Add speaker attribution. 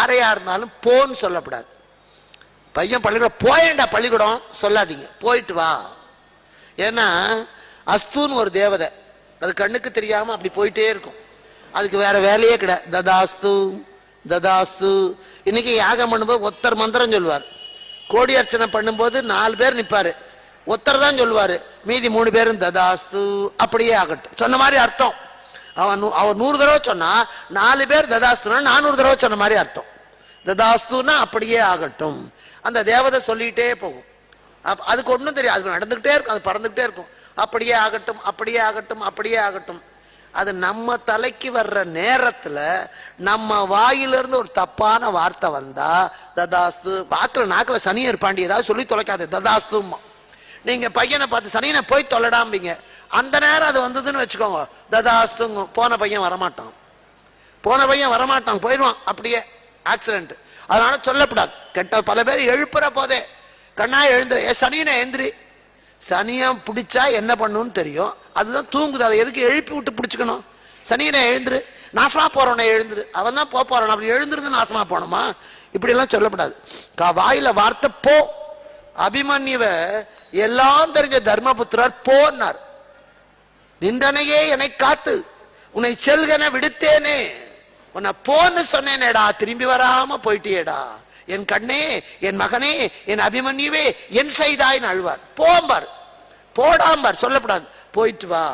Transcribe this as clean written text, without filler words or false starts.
Speaker 1: யாரையா இருந்தாலும் போன்னு சொல்லப்படாது. பையன் பள்ளிக்கூடம் போயேண்டா பள்ளிக்கூடம் சொல்லாதீங்க, போயிட்டு வா. ஏன்னா அஸ்துன்னு ஒரு தேவதை, அது கண்ணுக்கு தெரியாம அப்படி போயிட்டே இருக்கும். அதுக்கு வேற வேலையே கிடையாது. ததாஸ்து ததாஸ்து. இன்னைக்கு யாகம் பண்ணும்போது ஒருத்தர் மந்திரம் சொல்லுவார். கோடி அர்ச்சனை பண்ணும்போது 4 பேர் நிப்பாரு, ஒருத்தர் தான் சொல்லுவாரு, மீதி 3 பேரும் ததாஸ்து அப்படியே ஆகட்டும் சொன்ன மாதிரி அர்த்தம். அவர் 100 தடவை சொன்னா 4 பேர் ததாஸ்துனா 400 தடவை சொன்ன மாதிரி அர்த்தம். ததாஸ்துனா அப்படியே ஆகட்டும். அந்த தேவதை சொல்லிட்டே போகும். அதுக்கு ஒன்றும் தெரியும், அது நடந்துகிட்டே இருக்கும், அது பறந்துகிட்டே இருக்கும். அப்படியே ஆகட்டும் அப்படியே ஆகட்டும் அப்படியே ஆகட்டும். அது நம்ம தலைக்கு வர்ற நேரத்துல நம்ம வாயிலிருந்து ஒரு தப்பான வார்த்தை வந்தா ததாஸ்து. பாக்குற நாக்குல சனியர் பாண்டி ஏதாவது சொல்லி தொலைக்காது, ததாஸ்து. நீங்க பையனை பார்த்து சனியனை போய் தொலைடாம்பீங்க, அந்த நேரம் அது வந்ததுன்னு வச்சுக்கோங்க, ததாஸ்துங்க. போன பையன் வரமாட்டான், போன பையன் வரமாட்டான், போயிடுவான் அப்படியே, ஆக்சிடென்ட். அதனால சொல்லப்படாது. கெட்ட பல பேர் எழுப்புற போதே கண்ணா எழுந்துரு, சனியனை எழுந்திரி. சனியம் பிடிச்சா என்ன பண்ணுன்னு தெரியும், அதுதான் தூங்குது, அதை எதுக்கு எழுப்பி விட்டு பிடிச்சுக்கணும்? சனியனை எழுந்துரு, நாசமா போறவனை எழுந்துரு, அவன் தான் போறான், அப்படி எழுந்துருந்து நாசமா போனோமா? இப்படி எல்லாம் சொல்லப்படாது. வாயில வார்த்தை போ. அபிமன்யுவ எல்லாம் தெரிஞ்ச தர்மபுத்திரர் போன்னார். நின்றனையே என்னை காத்து உன்னை செல்கன விடுத்தேனே, உன்னை போன்னு சொன்னேனேடா, திரும்பி வராம போயிட்டியேடா, என் கண்ணே, என் மகனே, என் அபிமன்யுவே, என் செய்தாய்ன்னு அழுவார். போம்பார், போடாம்பார், சொல்லப்படாது, போயிட்டு வா.